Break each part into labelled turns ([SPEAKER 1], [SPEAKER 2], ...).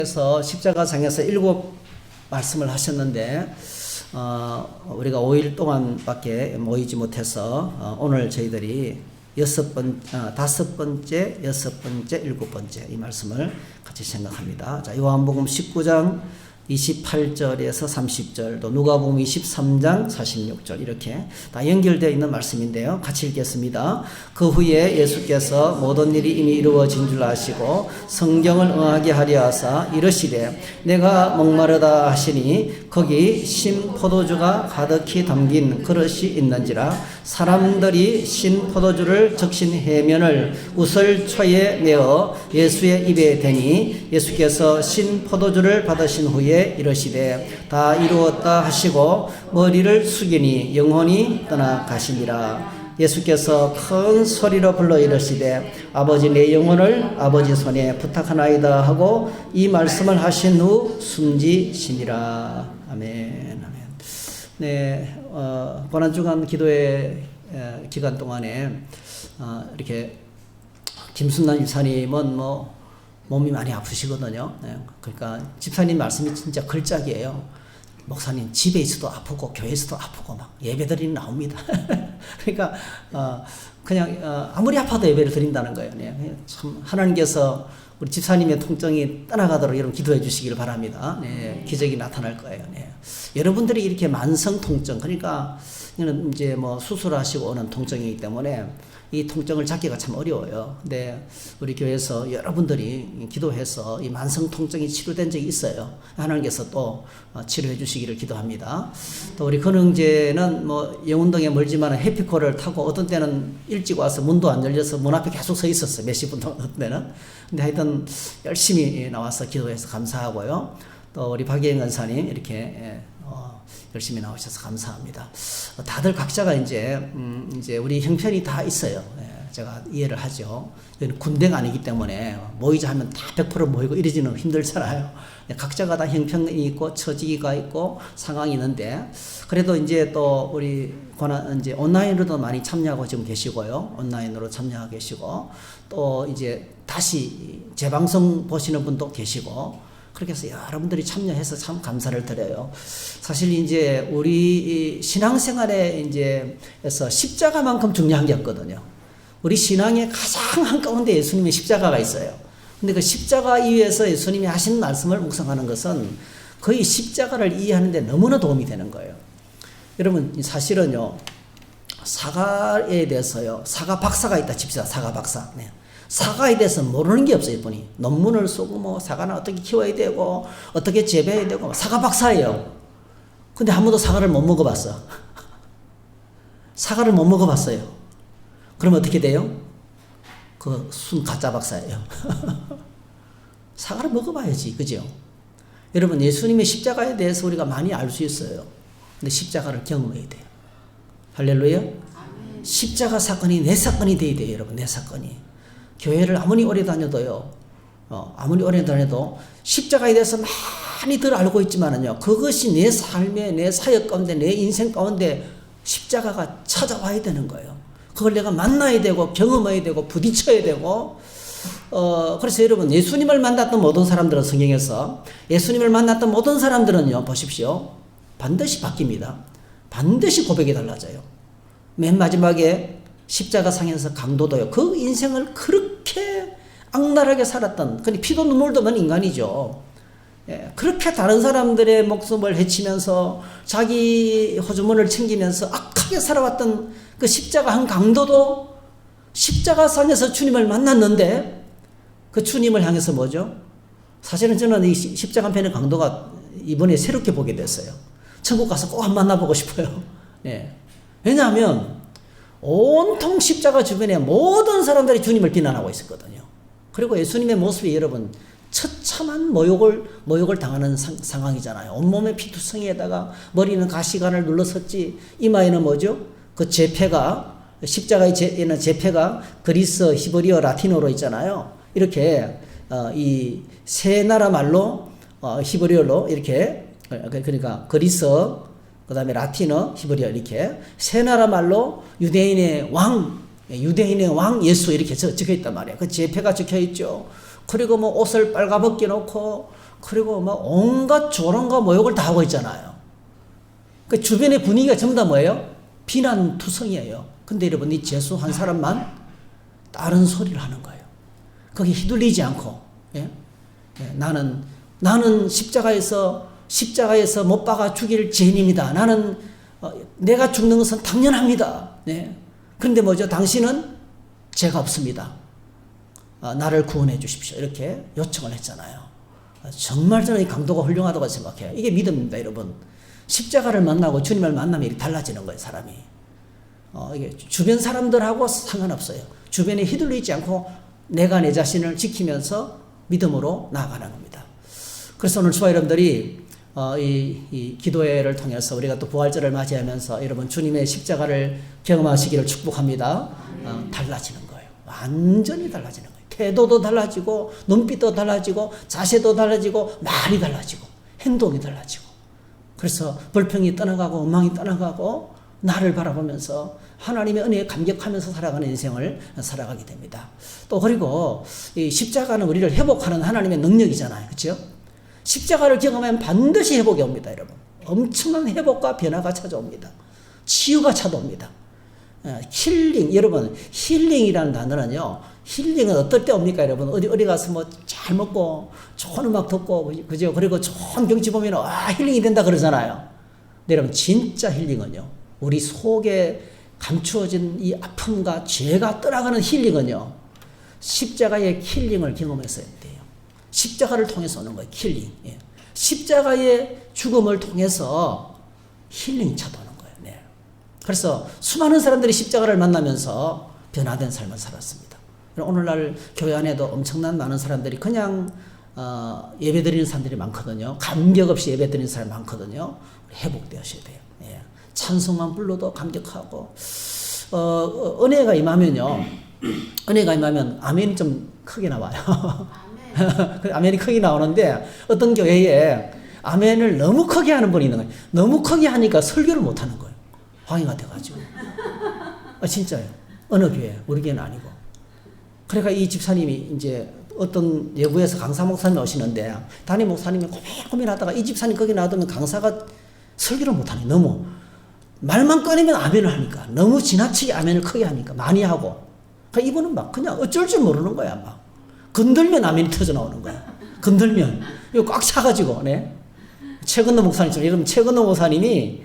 [SPEAKER 1] 그래서 십자가상에서 7 말씀을 하셨는데 우리가 5일 동안밖에 모이지 못해서 오늘 저희들이 5번째, 6번째, 7번째 이 말씀을 같이 생각합니다. 자, 요한복음 19장 28절에서 30절, 또 누가복음 23장 46절 이렇게 다 연결되어 있는 말씀인데요. 같이 읽겠습니다. 그 후에 예수께서 모든 일이 이미 이루어진 줄 아시고 성경을 응하게 하려 하사 이르시되 내가 목마르다 하시니 거기 신 포도주가 가득히 담긴 그릇이 있는지라 사람들이 신 포도주를 적신 해면을 우설초에 내어 예수의 입에 대니 예수께서 신 포도주를 받으신 후에 이르시되 다 이루었다 하시고 머리를 숙이니 영혼이 떠나가시니라. 예수께서 큰 소리로 불러 이르시되 아버지 내 영혼을 아버지 손에 부탁하나이다 하고 이 말씀을 하신 후 숨지시니라. 아멘. 아멘. 네, 고난주간 기도회 기간 동안에 이렇게 김순남 집사님은 몸이 많이 아프시거든요. 네, 그러니까 집사님 말씀이 진짜 걸작이에요. 목사님 집에 있어도 아프고 교회에서도 아프고 막 예배드리는 나옵니다. 그러니까 그냥 아무리 아파도 예배를 드린다는 거예요. 네, 참 하나님께서 우리 집사님의 통증이 떠나가도록 여러분 기도해 주시기를 바랍니다. 네, 기적이 나타날 거예요. 네. 여러분들이 이렇게 만성 통증, 그러니까 이는 이제 수술하시고 오는 통증이기 때문에 이 통증을 잡기가 참 어려워요. 근데 우리 교회에서 여러분들이 기도해서 이 만성 통증이 치료된 적이 있어요. 하나님께서 또 치료해 주시기를 기도합니다. 또 우리 근흥제는 영운동에 멀지만 해피콜을 타고 어떤 때는 일찍 와서 문도 안 열려서 문 앞에 계속 서 있었어요. 몇십 분 동안 어떤 때는. 근데 하여튼 열심히 나와서 기도해서 감사하고요. 또 우리 박예영 권사님 이렇게 열심히 나오셔서 감사합니다. 다들 각자가 이제 우리 형편이 다 있어요. 제가 이해를 하죠. 여기는 군대가 아니기 때문에 모이자 하면 다 100% 모이고 이러지는 힘들잖아요. 각자가 다 형편이 있고 처지가 있고 상황이 있는데 그래도 이제 또 우리 이제 온라인으로도 많이 참여하고 지금 계시고요. 온라인으로 참여하고 계시고 또 이제 다시 재방송 보시는 분도 계시고 그렇게 해서 여러분들이 참여해서 참 감사를 드려요. 사실 이제 우리 신앙생활에 이제에서 십자가만큼 중요한 게 없거든요. 우리 신앙의 가장 한가운데 예수님의 십자가가 있어요. 근데 그 십자가 이후에서 예수님이 하신 말씀을 묵상하는 것은 거의 십자가를 이해하는데 너무나 도움이 되는 거예요. 여러분 사실은요 사과에 대해서요 사과 박사가 있다 칩시다. 사과 박사. 네. 사과에 대해서 모르는 게 없어요. 이분이 논문을 쓰고 사과는 어떻게 키워야 되고 어떻게 재배해야 되고 사과 박사예요. 근데 한 번도 사과를 못 먹어봤어. 사과를 못 먹어봤어요. 그럼 어떻게 돼요? 그 순 가짜 박사예요. 사과를 먹어봐야지, 그죠? 여러분 예수님의 십자가에 대해서 우리가 많이 알 수 있어요. 근데 십자가를 경험해야 돼요. 할렐루야. 십자가 사건이 내 사건이 돼야 돼요. 여러분 내 사건이. 교회를 아무리 오래 다녀도요, 아무리 오래 다녀도 십자가에 대해서 많이 덜 알고 있지만은요, 그것이 내 삶의, 내 사역 가운데, 내 인생 가운데 십자가가 찾아와야 되는 거예요. 그걸 내가 만나야 되고, 경험해야 되고, 부딪혀야 되고, 그래서 여러분, 예수님을 만났던 모든 사람들은 성경에서, 예수님을 만났던 모든 사람들은요, 보십시오. 반드시 바뀝니다. 반드시 고백이 달라져요. 맨 마지막에 십자가 상에서 강도도요. 그 인생을 그렇게 악랄하게 살았던, 피도 눈물도 없는 인간이죠. 그렇게 다른 사람들의 목숨을 해치면서 자기 호주머니를 챙기면서 악하게 살아왔던 그 십자가 한 강도도 십자가 상에서 주님을 만났는데 그 주님을 향해서 뭐죠? 사실은 저는 이 십자가 한 편의 강도가 이번에 새롭게 보게 됐어요. 천국 가서 꼭 한 번 만나보고 싶어요. 왜냐하면 온통 십자가 주변에 모든 사람들이 주님을 비난하고 있었거든요. 그리고 예수님의 모습이 여러분 처참한 모욕을 당하는 상황이잖아요. 온몸에 피투성이에다가 머리는 가시관을 눌러섰지 이마에는 뭐죠? 그 제패가 십자가에 있는 제패가 그리스, 히브리어, 라틴어로 있잖아요. 이렇게 이 세 나라 말로 히브리어로 이렇게 그러니까 그리스 그 다음에 라틴어, 히브리어 이렇게 세 나라 말로 유대인의 왕 예수 이렇게 적혀 있단 말이에요. 그 제패가 적혀 있죠. 그리고 옷을 빨가벗겨 놓고 그리고 막 온갖 조롱과 모욕을 다 하고 있잖아요. 그 주변의 분위기가 전부 다 뭐예요? 비난투성이에요. 근데 여러분, 이 재수 한 사람만 다른 소리를 하는 거예요. 거기 휘둘리지 않고, 예? 예, 나는 십자가에서 못 박아 죽일 죄인입니다. 나는 내가 죽는 것은 당연합니다. 네. 그런데 뭐죠? 당신은 죄가 없습니다. 나를 구원해 주십시오. 이렇게 요청을 했잖아요. 정말 저는 이 강도가 훌륭하다고 생각해요. 이게 믿음입니다, 여러분. 십자가를 만나고 주님을 만나면 이렇게 달라지는 거예요, 사람이. 이게 주변 사람들하고 상관없어요. 주변에 휘둘리지 않고 내가 내 자신을 지키면서 믿음으로 나아가는 겁니다. 그래서 오늘 저와 여러분들이 이 기도회를 통해서 우리가 또 부활절을 맞이하면서 여러분 주님의 십자가를 경험하시기를 축복합니다. 달라지는 거예요. 완전히 달라지는 거예요. 태도도 달라지고 눈빛도 달라지고 자세도 달라지고 말이 달라지고 행동이 달라지고, 그래서 불평이 떠나가고 원망이 떠나가고 나를 바라보면서 하나님의 은혜에 감격하면서 살아가는 인생을 살아가게 됩니다. 또 그리고 이 십자가는 우리를 회복하는 하나님의 능력이잖아요. 그렇죠? 십자가를 경험하면 반드시 회복이 옵니다, 여러분. 엄청난 회복과 변화가 찾아옵니다. 치유가 찾아옵니다. 힐링, 여러분, 힐링이라는 단어는요, 힐링은 어떨 때 옵니까, 여러분? 어디 가서 뭐 잘 먹고, 좋은 음악 듣고, 그죠? 그리고 좋은 경치 보면, 힐링이 된다 그러잖아요. 근데 여러분, 진짜 힐링은요, 우리 속에 감추어진 이 아픔과 죄가 떠나가는 힐링은요, 십자가의 힐링을 경험했어야 돼요. 십자가를 통해서 오는 거예요, 힐링. 예. 십자가의 죽음을 통해서 힐링이 찾아오는 거예요. 네. 그래서 수많은 사람들이 십자가를 만나면서 변화된 삶을 살았습니다. 오늘날 교회 안에도 엄청난 많은 사람들이 그냥 예배드리는 사람들이 많거든요. 감격 없이 예배드리는 사람이 많거든요. 회복되어셔야 돼요. 예. 찬송만 불러도 감격하고, 은혜가 임하면요, 은혜가 임하면 아멘이 좀 크게 나와요. 아멘이 크게 나오는데, 어떤 교회에 아멘을 너무 크게 하는 분이 있는 거예요. 너무 크게 하니까 설교를 못 하는 거예요. 방해가 돼가지고. 진짜요. 어느 교회, 우리 교회는 아니고. 그러니까 이 집사님이 이제 어떤 외부에서 강사 목사님이 오시는데, 담임 목사님이 고민하다가 이 집사님 거기 놔두면 강사가 설교를 못 하네. 너무 말만 꺼내면 아멘을 하니까, 너무 지나치게 아멘을 크게 하니까 많이 하고, 그러니까 이분은 막 그냥 어쩔 줄 모르는 거야. 막 건들면 아멘이 터져 나오는 거야. 건들면 이거 꽉 차가지고. 네. 최근도 목사님처럼, 여러분 최근도 목사님이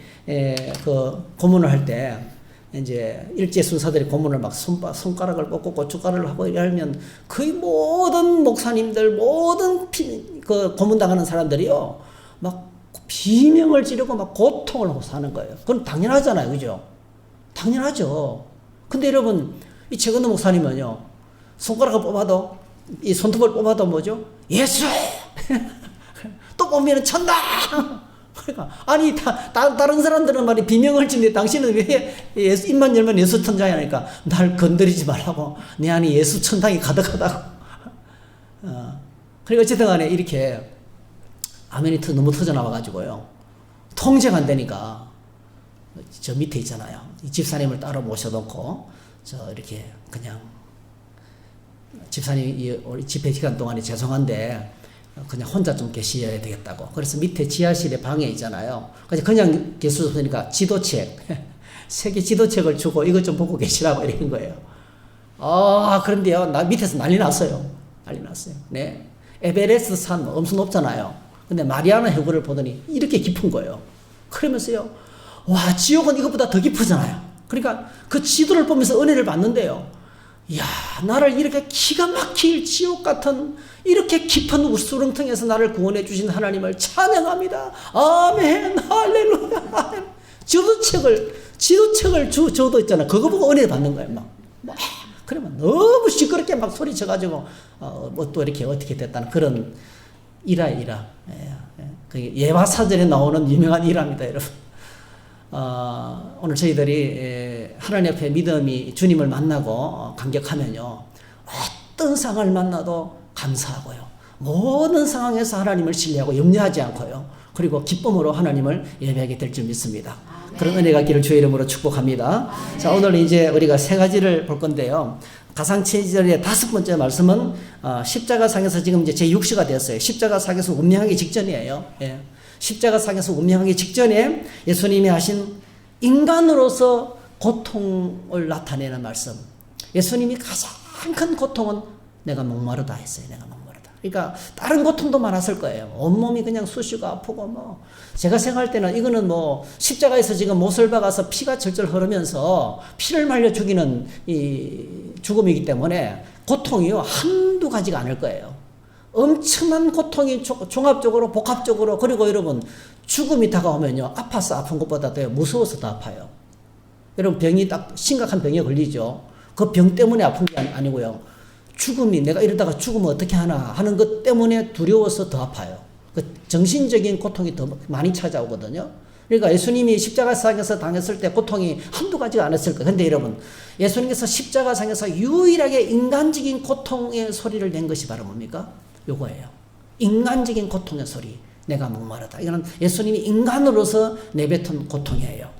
[SPEAKER 1] 그 고문을 할 때 이제 일제 순사들이 고문을 막 손가락을 뽑고 고춧가루를 하고 이러면 거의 모든 목사님들, 모든 그 고문당하는 사람들이요, 막 비명을 지르고 막 고통을 하고 사는 거예요. 그건 당연하잖아요. 그죠? 당연하죠. 근데 여러분, 이 최근도 목사님은요, 손가락을 뽑아도, 이 손톱을 뽑아도 뭐죠? 예수! 또 보면은 천당! 그러니까, 아니, 다른 사람들은 말이 비명을 치는데 당신은 왜 예수, 입만 열면 예수 천당이 하니까 날 건드리지 말라고. 내 안에 예수 천당이 가득하다고. 그리고 어쨌든 간에 이렇게 아멘이 너무 터져 나와가지고요, 통제가 안 되니까 저 밑에 있잖아요. 이 집사님을 따로 모셔놓고 저 이렇게 그냥 집사님 우리 집회 기간 동안에 죄송한데 그냥 혼자 좀 계셔야 되겠다고. 그래서 밑에 지하실에 방에 있잖아요. 그냥 계시니까 지도책, 세계 지도책을 주고 이것 좀 보고 계시라고 이런 거예요. 그런데요, 밑에서 난리 났어요. 난리 났어요. 네. 에베레스트 산 엄청 높잖아요. 근데 마리아나 해구를 보더니 이렇게 깊은 거예요. 그러면서요, 와, 지옥은 이것보다 더 깊으잖아요. 그러니까 그 지도를 보면서 은혜를 받는데요, 이야, 나를 이렇게 기가 막힐 지옥 같은 이렇게 깊은 수렁텅에서 나를 구원해 주신 하나님을 찬양합니다. 아멘, 할렐루야. 지도책을 줘도 있잖아. 그거 보고 은혜 받는 거예요. 막 그러면 너무 시끄럽게 막 소리쳐가지고 뭐 또 이렇게 어떻게 됐다는 그런 일화. 예화사전에 나오는 유명한 일화입니다, 여러분. 오늘 저희들이 하나님 앞에 믿음이 주님을 만나고 감격하면요, 어떤 상황을 만나도 감사하고요, 모든 상황에서 하나님을 신뢰하고 염려하지 않고요, 그리고 기쁨으로 하나님을 예배하게 될 줄 믿습니다. 그런 은혜가 있기를 주의 이름으로 축복합니다. 자, 오늘 이제 우리가 세 가지를 볼 건데요. 가상체절의 5번째 말씀은 십자가상에서 지금 이제 제6시가 되었어요. 십자가상에서 운명하기 직전이에요. 예. 십자가상에서 운명하기 직전에 예수님이 하신 인간으로서 고통을 나타내는 말씀. 예수님이 가장 큰 고통은 내가 목마르다 했어요. 내가 목마르다. 그러니까 다른 고통도 많았을 거예요. 온몸이 그냥 쑤시고 아프고 뭐. 제가 생각할 때는 이거는 뭐 십자가에서 지금 못을 박아서 피가 절절 흐르면서 피를 말려 죽이는 이 죽음이기 때문에 고통이요 한두 가지가 아닐 거예요. 엄청난 고통이 종합적으로 복합적으로. 그리고 여러분 죽음이 다가오면요 아파서 아픈 것보다 더 무서워서 더 아파요. 여러분 병이 딱 심각한 병에 걸리죠. 그 병 때문에 아픈 게 아니고요. 죽음이 내가 이러다가 죽으면 어떻게 하나 하는 것 때문에 두려워서 더 아파요. 그 정신적인 고통이 더 많이 찾아오거든요. 그러니까 예수님이 십자가상에서 당했을 때 고통이 한두 가지가 아니었을 거예요. 근데 여러분 예수님께서 십자가상에서 유일하게 인간적인 고통의 소리를 낸 것이 바로 뭡니까? 요거예요. 인간적인 고통의 소리. 내가 목마르다. 이거는 예수님이 인간으로서 내뱉은 고통이에요.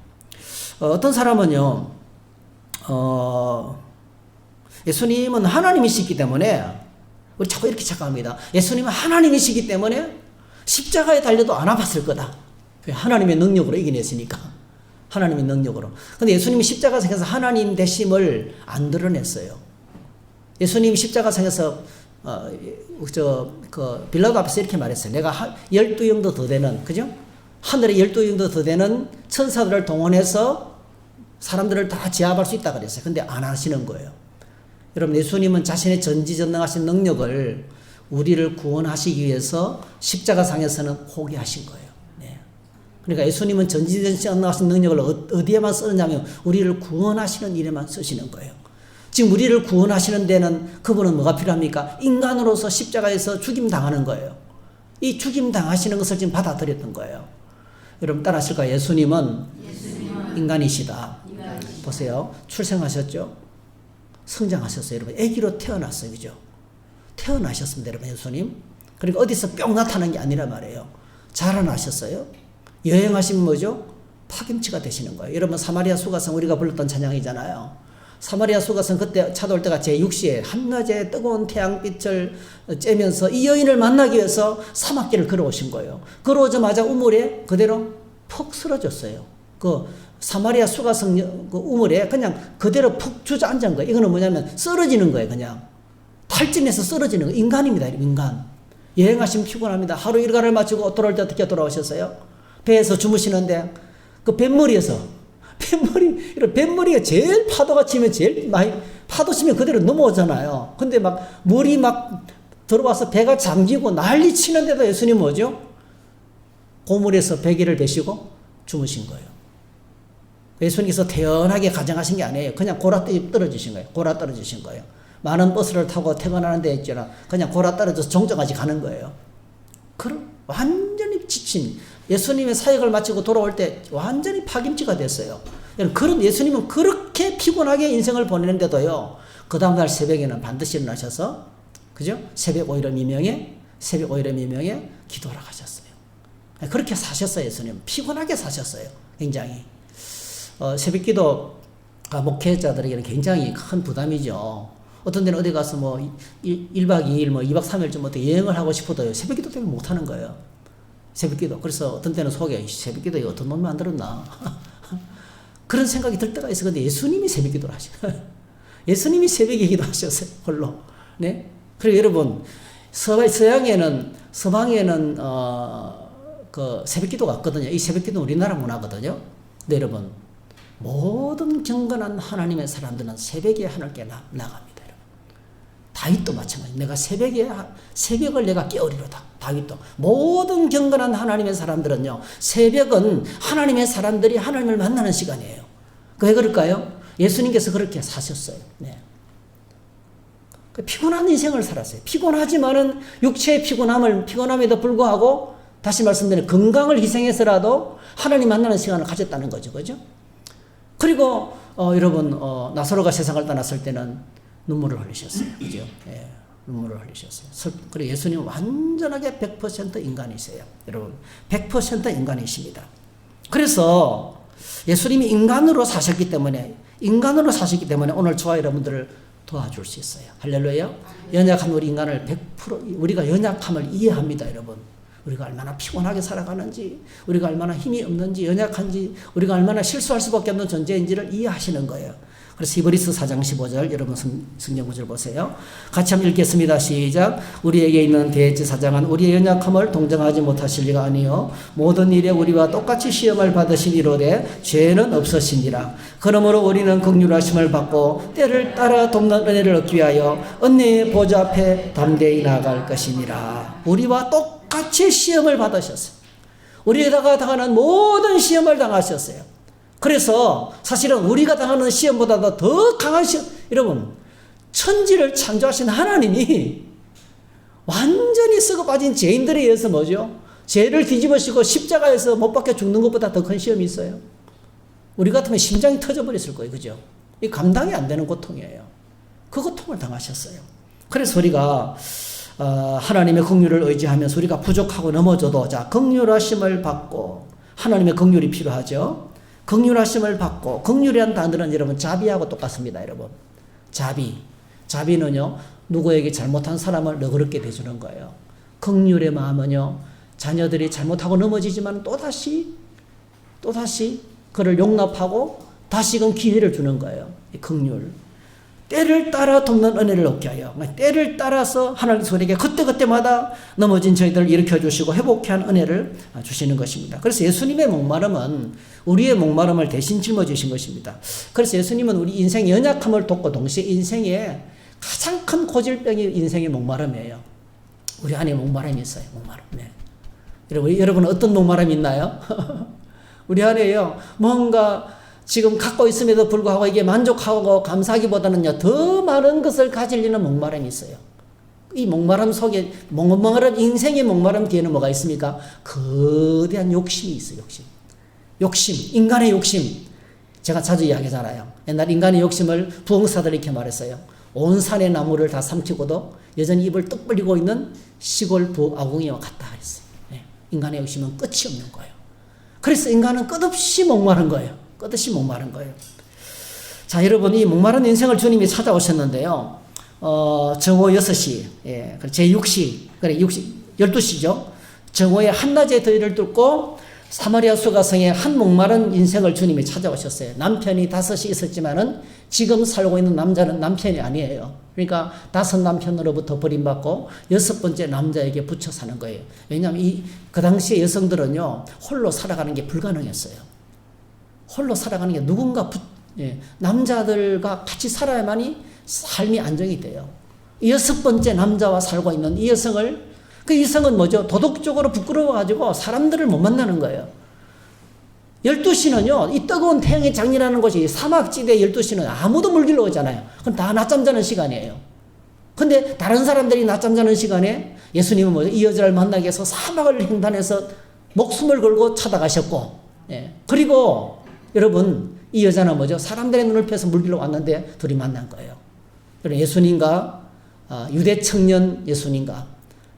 [SPEAKER 1] 어떤 사람은요, 예수님은 하나님이시기 때문에, 우리 자꾸 이렇게 착각합니다. 예수님은 하나님이시기 때문에 십자가에 달려도 안 아팠을 거다. 하나님의 능력으로 이겨냈으니까. 하나님의 능력으로. 근데 예수님이 십자가상에서 하나님 되심을 안 드러냈어요. 예수님이 십자가상에서 빌라도 앞에서 이렇게 말했어요. 내가 12영도 더 되는, 그죠? 하늘에 12영도 더 되는 천사들을 동원해서 사람들을 다 제압할 수 있다 그랬어요. 근데 안 하시는 거예요. 여러분, 예수님은 자신의 전지전능하신 능력을 우리를 구원하시기 위해서 십자가상에서는 포기하신 거예요. 네. 그러니까 예수님은 전지전능하신 능력을 어디에만 쓰느냐면 우리를 구원하시는 일에만 쓰시는 거예요. 지금 우리를 구원하시는 데는 그분은 뭐가 필요합니까? 인간으로서 십자가에서 죽임당하는 거예요. 이 죽임당하시는 것을 지금 받아들였던 거예요. 여러분 따라하실까요? 예수님은 인간이시다. 보세요. 출생하셨죠? 성장하셨어요. 여러분 아기로 태어났어요. 그죠? 태어나셨습니다. 여러분 예수님. 그러니까 어디서 뿅 나타난 게 아니라 말이에요. 자라나셨어요. 여행하시면 뭐죠? 파김치가 되시는 거예요. 여러분 사마리아 수가성 우리가 불렀던 찬양이잖아요. 사마리아 수가성 그때 찾아올 때가 제6시에 한낮에 뜨거운 태양빛을 쬐면서 이 여인을 만나기 위해서 사막길을 걸어오신 거예요. 걸어오자마자 우물에 그대로 푹 쓰러졌어요. 그 사마리아 수가성 그 우물에 그냥 그대로 푹 주저앉은 거예요. 이거는 뭐냐면 쓰러지는 거예요. 그냥 탈진해서 쓰러지는 거예요. 인간입니다. 인간. 여행하시면 피곤합니다. 하루 일과를 마치고 돌아올 때 어떻게 돌아오셨어요? 배에서 주무시는데 그 뱃머리가 제일 파도가 치면 제일 많이 파도 치면 그대로 넘어오잖아요. 근데 막 물이 막 들어와서 배가 잠기고 난리 치는데도 예수님 뭐죠? 고물에서 베개를 베시고 주무신 거예요. 예수님께서 태연하게 가정하신 게 아니에요. 그냥 골아 떨어지신 거예요. 골아 떨어지신 거예요. 많은 버스를 타고 퇴근하는 데 있잖아. 그냥 골아 떨어져서 정정까지 가는 거예요. 그럼 완전히 지친 예수님의 사역을 마치고 돌아올 때 완전히 파김치가 됐어요. 그런 예수님은 그렇게 피곤하게 인생을 보내는데도요. 그 다음날 새벽에는 반드시 일어나셔서 그죠? 새벽 5일의 미명에 기도하러 가셨어요. 그렇게 사셨어요. 예수님. 피곤하게 사셨어요. 굉장히. 새벽기도 목회자들에게는 굉장히 큰 부담이죠. 어떤 데는 어디 가서 뭐 1박 2일 뭐 2박 3일 좀 어떻게 여행을 하고 싶어도요. 새벽기도 때문에 못하는 거예요. 새벽기도. 그래서 어떤 때는 속에 새벽기도에 어떤 놈이 만들었나. 그런 생각이 들 때가 있어. 근데 예수님이 새벽기도를 하셔요. 예수님이 새벽에 기도하셨어요. 홀로. 네. 그리고 여러분 서방에는 그 새벽기도가 없거든요. 이 새벽기도는 우리나라 문화거든요. 근데 여러분 모든 경건한 하나님의 사람들은 새벽에 하늘께 나갑니다. 여러분. 다윗도 마찬가지. 내가 새벽을 내가 깨우리로다. 다윗도. 모든 경건한 하나님의 사람들은요. 새벽은 하나님의 사람들이 하나님을 만나는 시간이에요. 왜 그럴까요? 예수님께서 그렇게 사셨어요. 네. 피곤한 인생을 살았어요. 피곤하지만은 육체의 피곤함에도 불구하고 다시 말씀드리는 건강을 희생해서라도 하나님 만나는 시간을 가졌다는 거죠. 그죠? 그리고 여러분 나사로가 세상을 떠났을 때는 눈물을 흘리셨어요. 그죠? 예, 눈물을 흘리셨어요. 그리고 예수님은 완전하게 100% 인간이세요. 여러분 100% 인간이십니다. 그래서 예수님이 인간으로 사셨기 때문에 오늘 저와 여러분들을 도와줄 수 있어요. 할렐루야. 연약한 우리 인간을 100% 우리가 연약함을 이해합니다, 여러분. 우리가 얼마나 피곤하게 살아가는지, 우리가 얼마나 힘이 없는지, 연약한지, 우리가 얼마나 실수할 수밖에 없는 존재인지를 이해하시는 거예요. 그래서 히브리서 4장 15절 여러분 성경 구절 보세요. 같이 한번 읽겠습니다. 시작. 우리에게 있는 대제사장은 우리의 연약함을 동정하지 못하실 리가 아니요 모든 일에 우리와 똑같이 시험을 받으신 이로되 죄는 없으시니라. 그러므로 우리는 긍휼하심을 받고 때를 따라 돕는 은혜를 얻기 위하여 은혜의 보좌 앞에 담대히 나아갈 것이니라. 우리와 똑같이 시험을 받으셨어요. 우리에다가 당하는 모든 시험을 당하셨어요. 그래서 사실은 우리가 당하는 시험보다도 더 강한 시험, 여러분, 천지를 창조하신 하나님이 완전히 썩어 빠진 죄인들에 의해서 뭐죠? 죄를 뒤집어쓰고 십자가에서 못 박혀 죽는 것보다 더 큰 시험이 있어요. 우리 같으면 심장이 터져버렸을 거예요. 그죠? 이 감당이 안 되는 고통이에요. 그 고통을 당하셨어요. 그래서 우리가 하나님의 긍휼을 의지하면서 우리가 부족하고 넘어져도 자, 긍휼하심을 받고 하나님의 긍휼이 필요하죠. 긍휼하심을 받고, 긍휼이라는 단어는 여러분 자비하고 똑같습니다. 여러분 자비는요 누구에게 잘못한 사람을 너그럽게 대주는 거예요. 긍휼의 마음은요 자녀들이 잘못하고 넘어지지만 또다시 그를 용납하고 다시금 기회를 주는 거예요. 긍휼. 때를 따라 돕는 은혜를 얻게 하여 때를 따라서 하나님께서 우리에게 그때그때마다 넘어진 저희들을 일으켜주시고 회복케 한 은혜를 주시는 것입니다. 그래서 예수님의 목마름은 우리의 목마름을 대신 짊어지신 것입니다. 그래서 예수님은 우리 인생의 연약함을 돕고 동시에 인생의 가장 큰 고질병이 인생의 목마름이에요. 우리 안에 목마름이 있어요. 목마름. 네. 여러분 어떤 목마름이 있나요? 우리 안에요 뭔가 지금 갖고 있음에도 불구하고 이게 만족하고 감사하기보다는요, 더 많은 것을 가지려는 목마름이 있어요. 이 목마름 속에, 인생의 목마름 뒤에는 뭐가 있습니까? 거대한 욕심이 있어요, 욕심. 인간의 욕심. 제가 자주 이야기하잖아요. 옛날 인간의 욕심을 부흥사들이 이렇게 말했어요. 온 산의 나무를 다 삼키고도 여전히 입을 떡 벌리고 있는 시골 아궁이와 같다 했어요. 네. 인간의 욕심은 끝이 없는 거예요. 그래서 인간은 끝없이 목마른 거예요. 자, 여러분, 이 목마른 인생을 주님이 찾아오셨는데요. 정오 6시, 예, 제6시, 그래, 12시죠. 정오의 한낮의 더위를 뚫고 사마리아 수가성에 한 목마른 인생을 주님이 찾아오셨어요. 남편이 5이 있었지만은 지금 살고 있는 남자는 남편이 아니에요. 그러니까 5 남편으로부터 버림받고 6번째 남자에게 붙여 사는 거예요. 왜냐하면 그 당시에 여성들은요, 홀로 살아가는 게 불가능했어요. 홀로 살아가는 게 누군가 남자들과 같이 살아야만이 삶이 안정이 돼요. 6번째 남자와 살고 있는 이 여성을, 그 이성은 뭐죠? 도덕적으로 부끄러워가지고 사람들을 못 만나는 거예요. 12시는요, 이 뜨거운 태양이 장렬하는 곳이 사막지대 12시는 아무도 물길로 오잖아요. 그럼 다 낮잠 자는 시간이에요. 근데 다른 사람들이 낮잠 자는 시간에 예수님은 뭐죠? 이 여자를 만나기 위해서 사막을 횡단해서 목숨을 걸고 찾아가셨고, 예. 그리고 여러분, 이 여자는 뭐죠? 사람들의 눈을 펴서 물길로 왔는데 둘이 만난 거예요. 그래서 예수님과 유대 청년 예수님과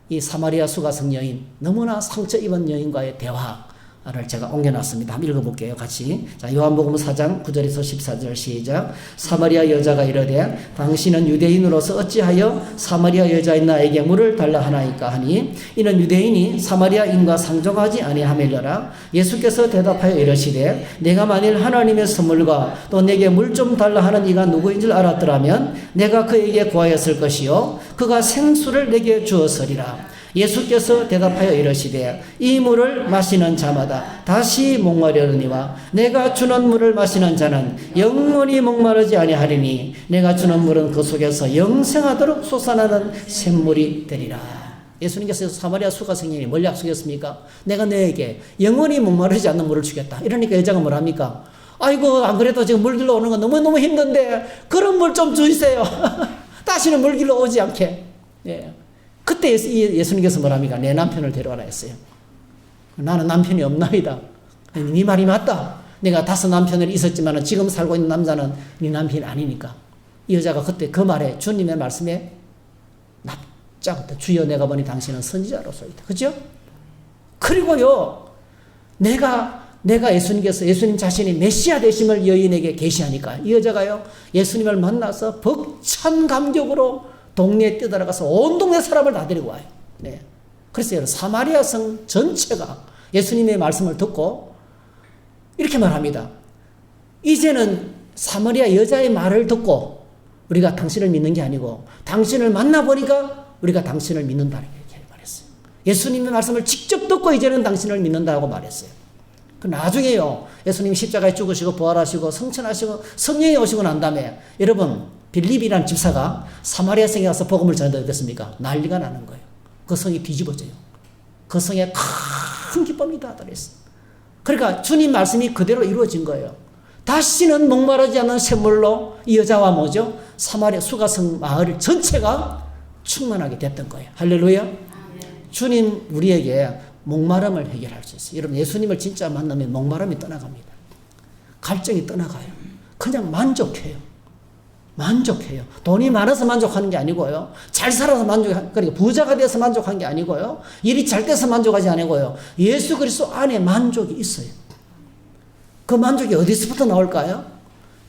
[SPEAKER 1] 이 사마리아 수가성 여인, 너무나 상처 입은 여인과의 대화를 제가 옮겨놨습니다. 한번 읽어볼게요. 같이. 자, 요한복음 4장 9절에서 14절 시작. 사마리아 여자가 이르되 당신은 유대인으로서 어찌하여 사마리아 여자인 나에게 물을 달라 하나이까 하니 이는 유대인이 사마리아인과 상종하지 아니하밀려라. 예수께서 대답하여 이르시되 내가 만일 하나님의 선물과 또 내게 물 좀 달라 하는 이가 누구인 줄 알았더라면 내가 그에게 구하였을 것이요 그가 생수를 내게 주었으리라. 예수께서 대답하여 이르시되 이 물을 마시는 자마다 다시 목마르느니와 내가 주는 물을 마시는 자는 영원히 목마르지 아니하리니 내가 주는 물은 그 속에서 영생하도록 솟아나는 샘물이 되리라. 예수님께서 사마리아 수가성인이 뭘 약속했습니까? 내가 너에게 영원히 목마르지 않는 물을 주겠다. 이러니까 여자가 뭐랍니까? 아이고, 안 그래도 지금 물길로 오는 건 너무너무 힘든데 그런 물 좀 주세요. 다시는 물길로 오지 않게. 예. 그때 예수님께서 뭐랍니까? 내 남편을 데려와라 했어요. 나는 남편이 없나이다. 네 말이 맞다. 내가 5 남편을 있었지만 지금 살고 있는 남자는 네 남편이 아니니까. 이 여자가 그때 그 말에 주님의 말씀에 납작 주여 내가 보니 당신은 선지자로서이다. 그죠? 그리고요, 내가 내가 예수님 자신이 메시아 되심을 여인에게 계시하니까 이 여자가요, 예수님을 만나서 벅찬 감격으로 동네에 뛰어들어가서 온 동네 사람을 다 데리고 와요. 네. 그래서 여러분, 사마리아 성 전체가 예수님의 말씀을 듣고 이렇게 말합니다. 이제는 사마리아 여자의 말을 듣고 우리가 당신을 믿는 게 아니고 당신을 만나보니까 우리가 당신을 믿는다, 이렇게 말했어요. 예수님의 말씀을 직접 듣고 이제는 당신을 믿는다고 말했어요. 그 나중에요, 예수님이 십자가에 죽으시고 부활하시고 성천하시고 성령이 오시고 난 다음에 여러분, 빌립이라는 집사가 사마리아 성에 가서 복음을 전하는데 어땠습니까? 난리가 나는 거예요. 그 성이 뒤집어져요. 그 성에 큰 기쁨이 다다렸어요. 그러니까 주님 말씀이 그대로 이루어진 거예요. 다시는 목마르지 않는 샘물로 이 여자와 뭐죠? 사마리아 수가성 마을 전체가 충만하게 됐던 거예요. 할렐루야. 주님 우리에게 목마름을 해결할 수 있어요. 여러분, 예수님을 진짜 만나면 목마름이 떠나갑니다. 갈증이 떠나가요. 그냥 만족해요. 만족해요. 돈이 많아서 만족하는 게 아니고요. 잘 살아서 그러니까 부자가 돼서 만족한 게 아니고요. 일이 잘 돼서 만족하지 아니고요. 예수 그리스도 안에 만족이 있어요. 그 만족이 어디서부터 나올까요?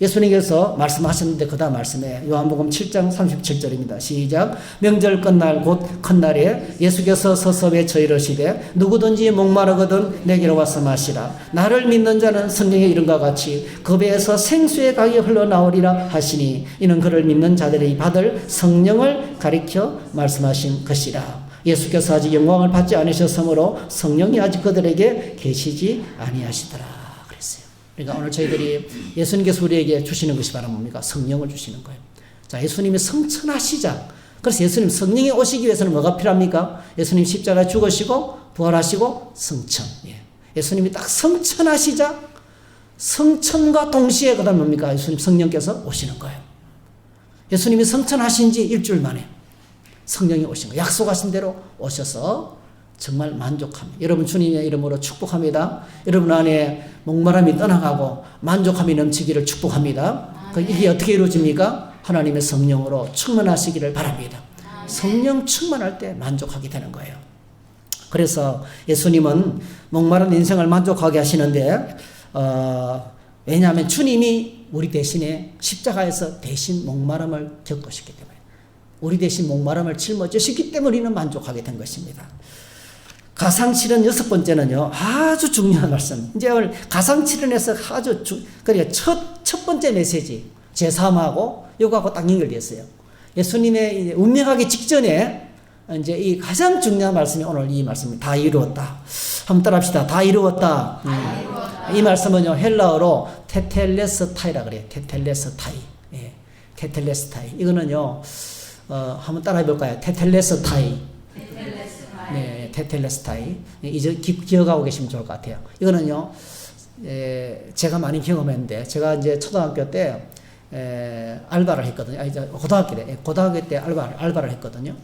[SPEAKER 1] 예수님께서 말씀하셨는데 그 다음 말씀에 요한복음 7장 37절입니다. 시작. 명절 끝날 곧 큰날에 예수께서 서서 외쳐 이르시되 누구든지 목마르거든 내게로 와서 마시라. 나를 믿는 자는 성경의 이름과 같이 그 배에서 생수의 강이 흘러나오리라 하시니 이는 그를 믿는 자들이 받을 성령을 가리켜 말씀하신 것이라. 예수께서 아직 영광을 받지 않으셨으므로 성령이 아직 그들에게 계시지 아니하시더라. 그러니까 오늘 저희들이 예수님께서 우리에게 주시는 것이 바로 뭡니까? 성령을 주시는 거예요. 자, 예수님이 성천하시자. 그래서 예수님 성령이 오시기 위해서는 뭐가 필요합니까? 예수님 십자가에 죽으시고 부활하시고 성천. 예. 예수님이 딱 성천하시자 성천과 동시에 그 다음 뭡니까? 예수님 성령께서 오시는 거예요. 예수님이 성천하신 지 일주일 만에 성령이 오신 거예요. 약속하신 대로 오셔서 정말 만족합니다. 여러분 주님의 이름으로 축복합니다. 여러분 안에 목마름이 떠나가고 만족함이 넘치기를 축복합니다. 이게 어떻게 이루어집니까? 하나님의 성령으로 충만하시기를 바랍니다. 성령 충만할 때 만족하게 되는 거예요. 그래서 예수님은 목마른 인생을 만족하게 하시는데 왜냐하면 주님이 우리 대신에 십자가에서 대신 목마름을 겪으셨기 때문에 우리 대신 목마름을 짊어지셨기 때문에 우리는 만족하게 된 것입니다. 가상칠은 여섯 번째는요, 아주 중요한 말씀. 이제 오늘 가상칠은에서 아주 그러니까 첫 번째 메시지, 제3하고 요거하고 딱 연결되었어요. 예수님의 운명하기 직전에 이제 이 가장 중요한 말씀이 오늘 이 말씀입니다. 다 이루었다. 한번 따라합시다. 다 이루었다. 이 말씀은요, 헬라어로 테텔레스타이라 그래요. 테텔레스타이. 예. 테텔레스타이. 이거는요, 한번 따라해 볼까요? 테텔레스타이. 네, 테텔레스타이. 이제 기억하고 계시면 좋을 것 같아요. 이거는요, 제가 많이 경험했는데, 제가 이제 초등학교 때, 알바를 했거든요. 아니, 고등학교 때 알바를 했거든요.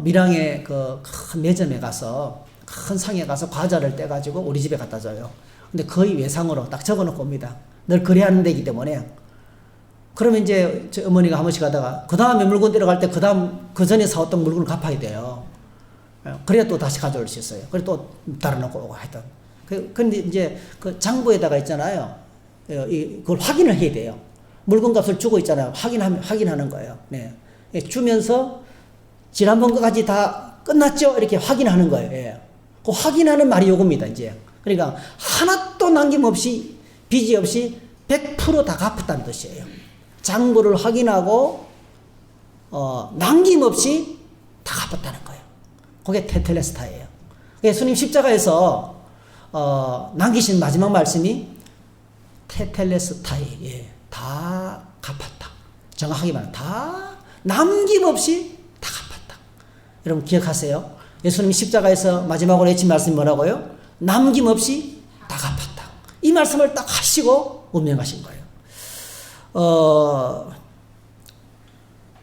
[SPEAKER 1] 밀양의 그 큰 매점에 가서, 큰 상에 가서 과자를 떼가지고 우리 집에 갖다 줘요. 근데 거의 외상으로 딱 적어 놓고 옵니다. 늘 그래야 하는 데이기 때문에. 그러면 이제 저 어머니가 한 번씩 가다가, 그 다음에 물건 데려갈 때 그 전에 사왔던 물건을 갚아야 돼요. 그래야 또 다시 가져올 수 있어요. 그래 또 달아놓고 오고 하여튼. 근데 이제 그 장부에다가 있잖아요. 그걸 확인을 해야 돼요. 물건 값을 주고 있잖아요. 확인하는 거예요. 네. 주면서 지난번 거까지 다 끝났죠? 이렇게 확인하는 거예요. 예. 그 확인하는 말이 요겁니다, 이제. 그러니까 하나도 남김없이, 빚이 없이 100% 다 갚았다는 뜻이에요. 장부를 확인하고, 남김없이 다 갚았다는 거예요. 그게 테텔레스타예요. 예수님 십자가에서 남기신 마지막 말씀이 테텔레스타이. 예, 다 갚았다. 정확하게 말하면 다 남김없이 다 갚았다. 여러분 기억하세요. 예수님 십자가에서 마지막으로 외친 말씀이 뭐라고요? 남김없이 다 갚았다. 이 말씀을 딱 하시고 운명하신 거예요.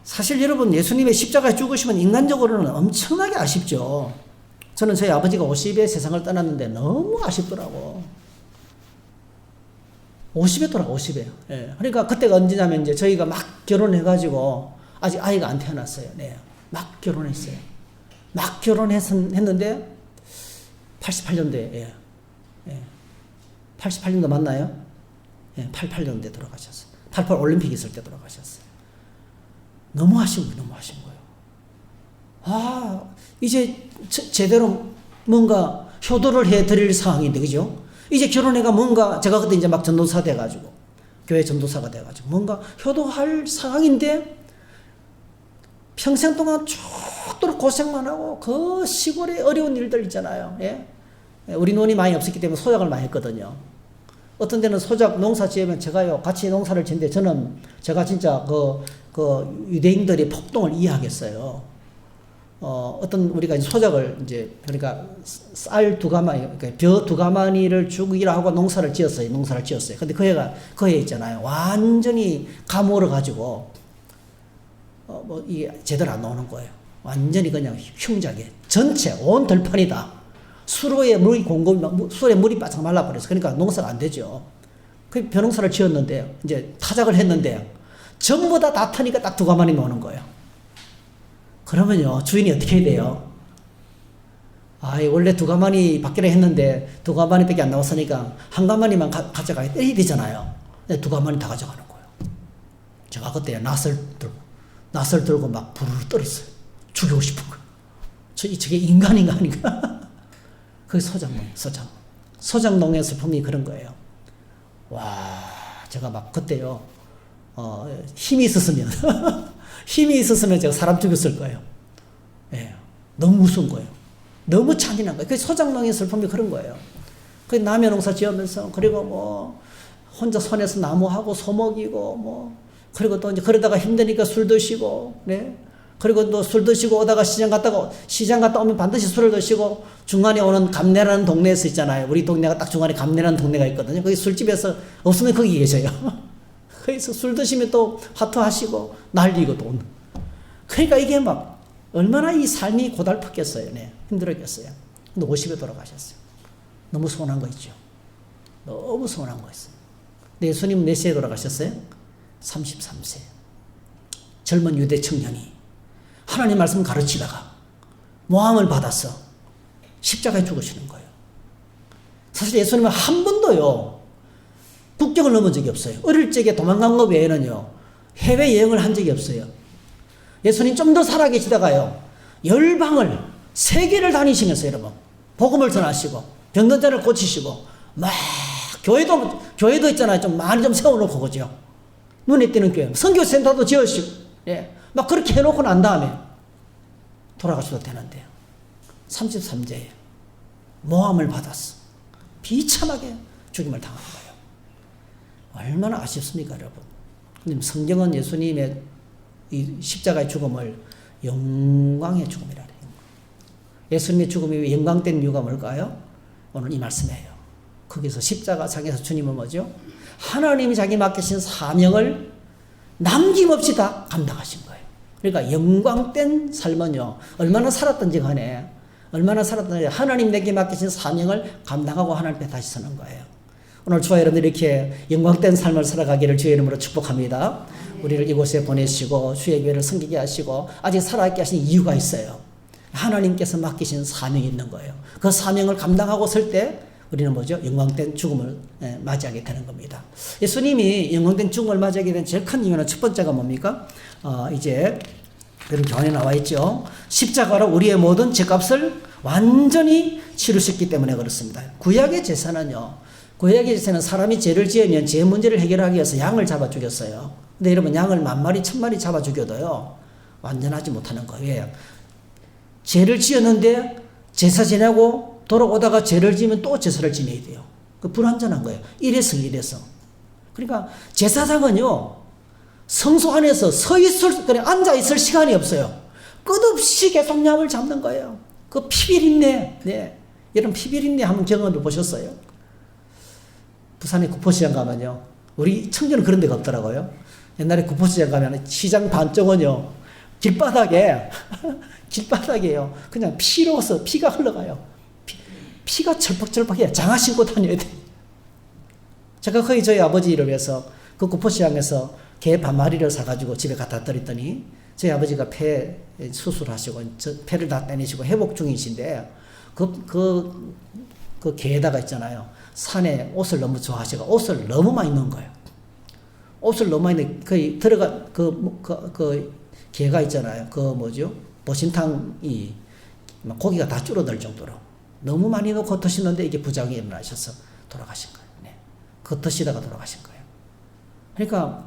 [SPEAKER 1] 사실 여러분 예수님의 십자가에 죽으시면 인간적으로는 엄청나게 아쉽죠. 저는 저희 아버지가 50에 세상을 떠났는데 너무 아쉽더라고. 50에 돌아 50에. 예. 그러니까 그때가 언제냐면 이제 저희가 막 결혼해가지고 아직 아이가 안 태어났어요. 네. 막 결혼했어요. 막 결혼했는데 88년도에. 예. 예. 88년도 맞나요? 예, 88년도에 돌아가셨어요. 88 올림픽 있을 때 돌아가셨어요. 너무 하신 거예요. 너무 하신 거예요. 아, 이제 제대로 뭔가 효도를 해드릴 상황인데, 그죠? 이제 결혼해가 뭔가, 제가 그때 이제 막 전도사 돼가지고, 교회 전도사가 돼가지고, 뭔가 효도할 상황인데, 평생 동안 죽도록 고생만 하고, 그 시골의 어려운 일들 있잖아요. 예? 우리 돈이 많이 없었기 때문에 소작을 많이 했거든요. 어떤 데는 소작 농사 지으면 제가요, 같이 농사를 짓는데, 제가 진짜 유대인들이 폭동을 이해하겠어요. 어떤 우리가 소작을 이제, 그러니까 쌀 2가마니, 그러니까 벼 2가마니를 주기로 하고 농사를 지었어요. 근데 그 애 있잖아요. 완전히 가물어가지고, 이게 제대로 안 나오는 거예요. 완전히 그냥 흉작에. 전체, 온 들판이다. 수로에 물이 수로에 물이 바짝 말라버려서. 그러니까 농사가 안 되죠. 그 벼농사를 지었는데, 이제 타작을 했는데, 전부 다 타니까 딱 2가마니 나오는 거예요. 그러면요, 주인이 어떻게 해야 돼요? 원래 2가마니 받기로 했는데 2가마니 밖에 안 나왔으니까 1가마니만 가져가야 되잖아요. 2가마니 다 가져가는 거예요. 제가 그때 낫을 들고 막 부르르 떨었어요. 죽이고 싶은 거예요. 저게 인간인가 아닌가? 그게 소장농에서 분명히 그런 거예요. 와, 제가 막 그때요, 힘이 있었으면 제가 사람 죽였을 거예요. 예. 너무 무서운 거예요. 너무 잔인한 거예요. 그 소장농의 슬픔이 그런 거예요. 그 남의 농사 지으면서, 그리고 뭐, 혼자 손에서 나무하고 소먹이고, 뭐, 그리고 또 이제 그러다가 힘드니까 술 드시고, 네. 그리고 또 술 드시고 오다가 시장 갔다 오면 반드시 술을 드시고, 중간에 오는 감내라는 동네에서 있잖아요. 우리 동네가 딱 중간에 감내라는 동네가 있거든요. 거기 술집에서 없으면 거기 계셔요. 거기서 술 드시면 또 화투하시고 난리고 돈. 그러니까 이게 막 얼마나 이 삶이 고달팠겠어요. 네. 힘들었겠어요. 근데 50에 돌아가셨어요. 너무 서운한 거 있죠. 너무 서운한 거 있어요. 근데 예수님은 몇 세에 돌아가셨어요? 33세. 젊은 유대 청년이 하나님 말씀 가르치다가 모함을 받았어. 십자가에 죽으시는 거예요. 사실 예수님은 한 번도요, 국경을 넘은 적이 없어요. 어릴 적에 도망간 것 외에는요, 해외여행을 한 적이 없어요. 예수님 좀 더 살아계시다가요, 열방을, 세계를 다니시면서 여러분, 복음을 전하시고, 병든 자를 고치시고, 막, 교회도 있잖아요. 좀 많이 좀 세워놓고, 그죠? 눈에 띄는 교회. 선교센터도 지으시고, 예. 막 그렇게 해놓고 난 다음에 돌아가셔도 되는데요. 33세에 모함을 받았어. 비참하게 죽임을 당한 거예요. 얼마나 아쉽습니까, 여러분? 근데 성경은 예수님의 이 십자가의 죽음을 영광의 죽음이라 해요. 예수님의 죽음이 영광된 이유가 뭘까요? 오늘 이 말씀이에요. 거기서 십자가상에서 주님은 뭐죠? 하나님이 자기 맡기신 사명을 남김없이 다 감당하신 거예요. 그러니까 영광된 삶은요, 얼마나 살았든지 간에, 하나님 내게 맡기신 사명을 감당하고 하나님 앞에 다시 서는 거예요. 오늘 저와 여러분들이 이렇게 영광된 삶을 살아가기를 주의 이름으로 축복합니다. 우리를 이곳에 보내시고 주의 교회를 섬기게 하시고 아직 살아있게 하신 이유가 있어요. 하나님께서 맡기신 사명이 있는 거예요. 그 사명을 감당하고 설 때 우리는 뭐죠? 영광된 죽음을 맞이하게 되는 겁니다. 예수님이 영광된 죽음을 맞이하게 된 제일 큰 이유는 첫 번째가 뭡니까? 이제 그런 교훈에 나와 있죠. 십자가로 우리의 모든 죄값을 완전히 치르셨기 때문에 그렇습니다. 구약의 제사는요, 사람이 죄를 지으면 죄 문제를 해결하기 위해서 양을 잡아 죽였어요. 근데 여러분, 양을 10,000마리, 1,000마리 잡아 죽여도요, 완전하지 못하는 거예요. 죄를 지었는데 제사 지내고 돌아오다가 죄를 지면 또 제사를 지내야 돼요. 그 불완전한 거예요. 일회성. 그러니까 제사장은요, 성소 안에서 그냥 앉아있을 시간이 없어요. 끝없이 계속 양을 잡는 거예요. 그 피비린내, 네. 여러분, 피비린내 한번 경험해 보셨어요? 부산에 구포시장 가면요, 우리 청주는 그런 데가 없더라고요. 옛날에 구포시장 가면 시장 반쪽은요, 길바닥이에요. 그냥 피로서 피가 흘러가요. 피가 철퍽철퍽해요. 장화 신고 다녀야 돼. 제가 거의 저희 아버지를 위해서 그 구포시장에서 개 반마리를 사가지고 집에 갖다 드렸더니 저희 아버지가 폐 수술하시고 폐를 다 떼내시고 회복 중이신데 그 그 개에다가 있잖아요. 산에 옷을 너무 좋아하시고 옷을 너무 많이 넣은 거예요. 옷을 너무 많이 넣, 거의 들어가, 그 개가 있잖아요. 그 뭐죠? 보신탕이 고기가 다 줄어들 정도로 너무 많이 넣고 드시는데 이게 부작용이 일어나셔서 돌아가신 거예요. 네. 그 드시다가 돌아가신 거예요. 그러니까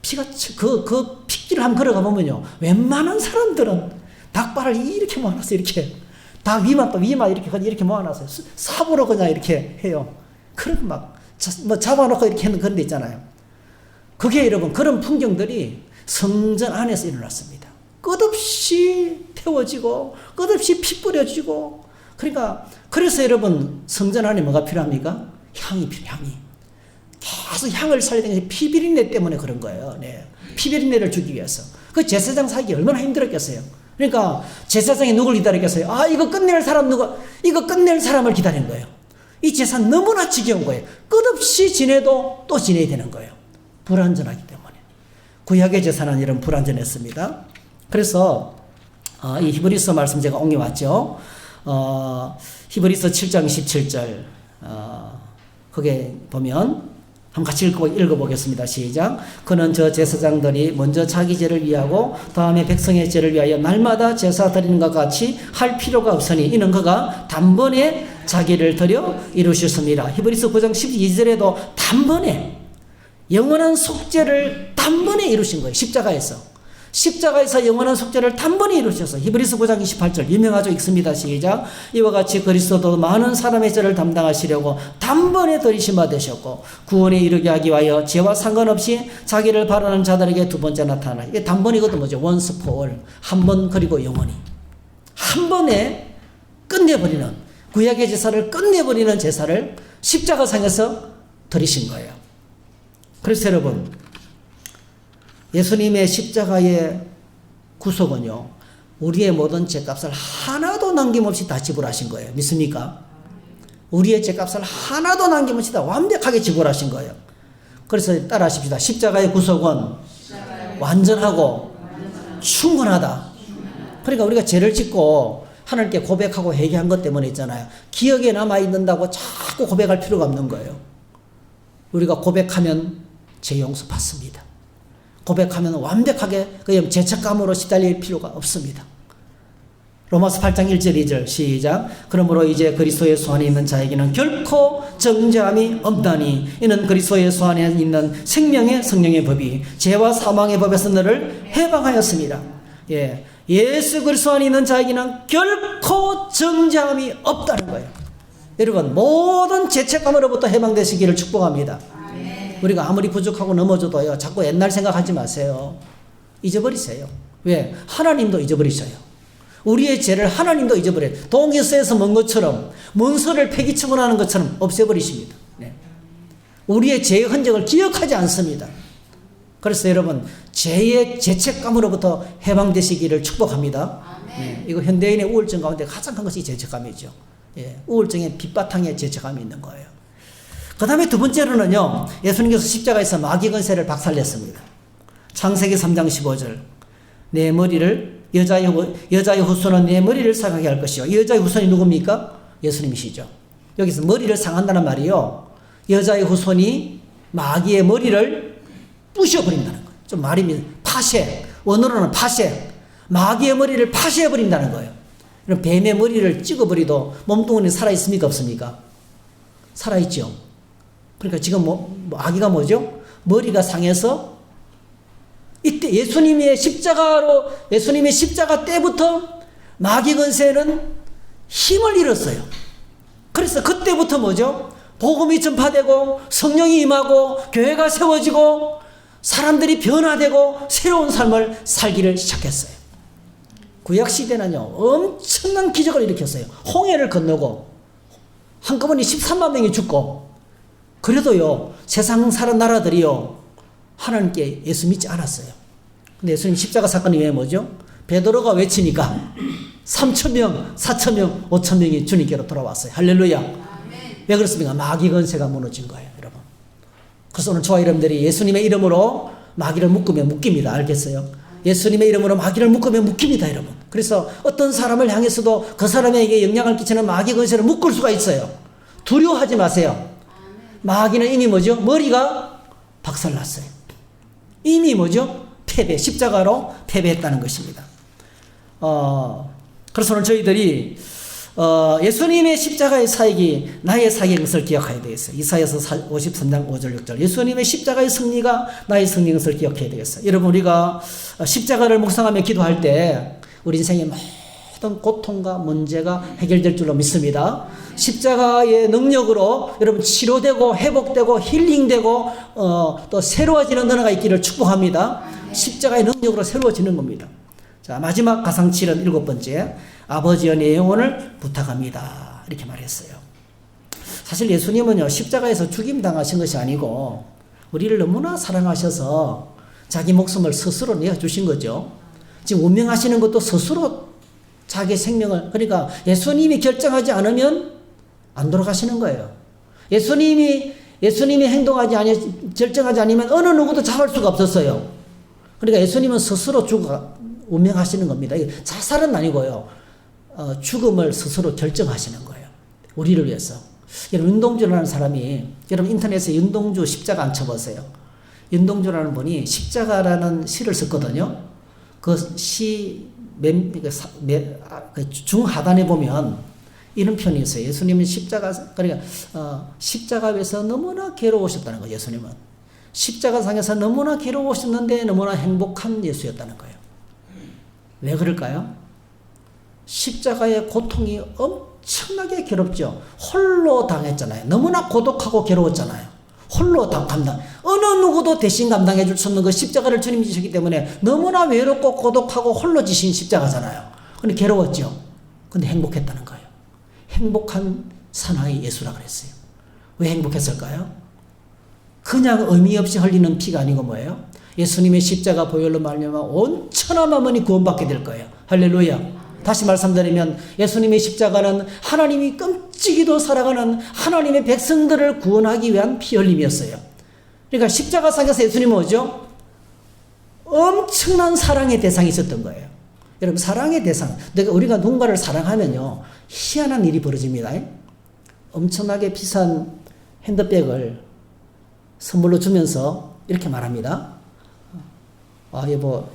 [SPEAKER 1] 피가 그 핏길을 한번 걸어가 보면요, 웬만한 사람들은 닭발을 이렇게 모아놨어요. 이렇게 닭 위만 이렇게 모아놨어요. 삽으로 그냥 이렇게 해요. 그럼 막 뭐 잡아놓고 이렇게 하는 그런 데 있잖아요. 그게 여러분 그런 풍경들이 성전 안에서 일어났습니다. 끝없이 태워지고 끝없이 피 뿌려지고. 그러니까 그래서 여러분 성전 안에 뭐가 필요합니까? 향이 필요해요. 향이. 계속 향을 살려야 되는 게 피비린내 때문에 그런 거예요. 네. 피비린내를 주기 위해서. 그 제사장 사기 얼마나 힘들었겠어요. 그러니까 제사장이 누굴 기다리겠어요? 아, 이거 끝낼 사람을 기다린 거예요. 이 제사 너무나 지겨운 거예요. 끝없이 지내도 또 지내야 되는 거예요. 불완전하기 때문에. 구약의 제사는 이런 불완전했습니다. 그래서 이 히브리서 말씀 제가 옮겨왔죠. 히브리서 7장 17절 거기에 보면 한번 같이 읽어보겠습니다. 시작. 그는 저 제사장들이 먼저 자기 죄를 위하고 다음에 백성의 죄를 위하여 날마다 제사 드리는 것 같이 할 필요가 없으니 이는 그가 단번에 자기를 드려 이루셨습니다. 히브리서 9장 12절에도 단번에 영원한 속죄를 단번에 이루신 거예요. 십자가에서 영원한 속죄를 단번에 이루셔서 히브리서 9장 28절 유명하죠. 읽습니다. 시작. 이와 같이 그리스도도 많은 사람의 죄를 담당하시려고 단번에 들이심바 되셨고 구원에 이르게 하기 위하여 죄와 상관없이 자기를 바라는 자들에게 두 번째 나타나. 이게 단번이거든. 뭐죠? once for all. 한 번 그리고 영원히. 한 번에 끝내버리는, 구약의 제사를 끝내버리는 제사를 십자가상에서 드리신 거예요. 그래서 여러분, 예수님의 십자가의 구속은요, 우리의 모든 죄값을 하나도 남김없이 다 지불하신 거예요. 믿습니까? 우리의 죄값을 하나도 남김없이 다 완벽하게 지불하신 거예요. 그래서 따라하십시다. 십자가의 구속은 완전하고 충분하다. 그러니까 우리가 죄를 짓고 하나님께 고백하고 회개한 것 때문에 있잖아요. 기억에 남아있는다고 자꾸 고백할 필요가 없는 거예요. 우리가 고백하면 죄 용서 받습니다. 고백하면 완벽하게 그냥 죄책감으로 시달릴 필요가 없습니다. 로마서 8장 1절 2절 시작. 그러므로 이제 그리스도 예수 안에 있는 자에게는 결코 정죄함이 없다니 이는 그리스도 예수 안에 있는 생명의 성령의 법이 죄와 사망의 법에서 너를 해방하였습니다. 예, 예수 그리스도 안에 있는 자에게는 결코 정죄함이 없다는 거예요. 여러분 모든 죄책감으로부터 해방되시기를 축복합니다. 우리가 아무리 부족하고 넘어져도요, 자꾸 옛날 생각하지 마세요. 잊어버리세요. 왜? 하나님도 잊어버리셔요. 우리의 죄를 하나님도 잊어버려요. 동에서에서 먼 것처럼, 문서를 폐기처분하는 것처럼 없애버리십니다. 네. 우리의 죄의 흔적을 기억하지 않습니다. 그래서 여러분, 죄의 죄책감으로부터 해방되시기를 축복합니다. 네. 이거 현대인의 우울증 가운데 가장 큰 것이 죄책감이죠. 예. 우울증의 밑바탕에 죄책감이 있는 거예요. 그 다음에 두 번째로는요, 예수님께서 십자가에서 마귀 권세를 박살냈습니다. 창세기 3장 15절. 내 머리를, 여자의 후손은 내 머리를 상하게 할 것이요. 여자의 후손이 누굽니까? 예수님이시죠. 여기서 머리를 상한다는 말이요, 여자의 후손이 마귀의 머리를 부셔버린다는 거예요. 좀 말이 파쇄, 원어로는 파쇄. 마귀의 머리를 파쇄해버린다는 거예요. 그럼 뱀의 머리를 찍어버리도 몸뚱아리는 살아있습니까? 없습니까? 살아있죠. 그러니까 지금 마귀가 뭐죠? 머리가 상해서 이때 예수님의 십자가 때부터 마귀 권세는 힘을 잃었어요. 그래서 그때부터 뭐죠? 복음이 전파되고 성령이 임하고 교회가 세워지고 사람들이 변화되고 새로운 삶을 살기를 시작했어요. 구약시대는요, 엄청난 기적을 일으켰어요. 홍해를 건너고 한꺼번에 13만 명이 죽고, 그래도요, 세상 사는 나라들이요, 하나님께 예수 믿지 않았어요. 근데 예수님 십자가 사건이 왜 뭐죠? 베드로가 외치니까 3,000명, 4,000명, 5,000명이 주님께로 돌아왔어요. 할렐루야. 아멘. 왜 그렇습니까? 마귀 권세가 무너진 거예요, 여러분. 그래서 오늘 저와 여러분들이 예수님의 이름으로 마귀를 묶으면 묶입니다. 알겠어요? 예수님의 이름으로 마귀를 묶으면 묶입니다, 여러분. 그래서 어떤 사람을 향해서도 그 사람에게 영향을 끼치는 마귀 권세를 묶을 수가 있어요. 두려워하지 마세요. 마귀는 이미 뭐죠? 머리가 박살났어요. 이미 뭐죠? 패배, 십자가로 패배했다는 것입니다. 그래서 오늘 저희들이 예수님의 십자가의 사역이 나의 사역인 것을 기억해야 되겠어요. 이사야서 53장 5절 6절 예수님의 십자가의 승리가 나의 승리인 것을 기억해야 되겠어요. 여러분 우리가 십자가를 묵상하며 기도할 때 우리 인생의 모든 고통과 문제가 해결될 줄로 믿습니다. 십자가의 능력으로 여러분 치료되고 회복되고 힐링되고 또 새로워지는 은혜가 있기를 축복합니다. 십자가의 능력으로 새로워지는 겁니다. 자, 마지막 가상칠은 7번째, 아버지여 내 영혼을 부탁합니다. 이렇게 말했어요. 사실 예수님은요, 십자가에서 죽임 당하신 것이 아니고, 우리를 너무나 사랑하셔서 자기 목숨을 스스로 내어주신 거죠. 지금 운명하시는 것도 스스로 자기 생명을, 그러니까 예수님이 결정하지 않으면 안 돌아가시는 거예요. 예수님이 결정하지 않으면 어느 누구도 잡을 수가 없었어요. 그러니까 예수님은 스스로 운명하시는 겁니다. 자살은 아니고요. 죽음을 스스로 결정하시는 거예요. 우리를 위해서. 여러분, 윤동주라는 사람이, 여러분 인터넷에 윤동주 십자가 안 쳐보세요. 윤동주라는 분이 십자가라는 시를 썼거든요. 그 시 중하단에 보면 이런 편이 있어요. 예수님은 십자가에서 너무나 괴로우셨다는 거예요. 예수님은. 십자가상에서 너무나 괴로우셨는데 너무나 행복한 예수였다는 거예요. 왜 그럴까요? 십자가의 고통이 엄청나게 괴롭죠. 홀로 당했잖아요. 너무나 고독하고 괴로웠잖아요. 홀로 감당. 어느 누구도 대신 감당해 줄 수 없는 그 십자가를 주님이 지셨기 때문에 너무나 외롭고 고독하고 홀로 지신 십자가잖아요. 근데 괴로웠죠. 근데 행복했다는 거예요. 행복한 사나이 예수라 그랬어요. 왜 행복했을까요? 그냥 의미 없이 흘리는 피가 아니고 뭐예요? 예수님의 십자가 보혈로 말미암아 온 천하 만민이 구원받게 될 거예요. 할렐루야. 다시 말씀드리면 예수님의 십자가는 하나님이 끔찍이도 사랑하는 하나님의 백성들을 구원하기 위한 피 흘림이었어요. 그러니까 십자가상에서 예수님은 뭐죠? 엄청난 사랑의 대상이 있었던 거예요. 여러분, 사랑의 대상. 우리가 누군가를 사랑하면요, 희한한 일이 벌어집니다. 엄청나게 비싼 핸드백을 선물로 주면서 이렇게 말합니다. 여보,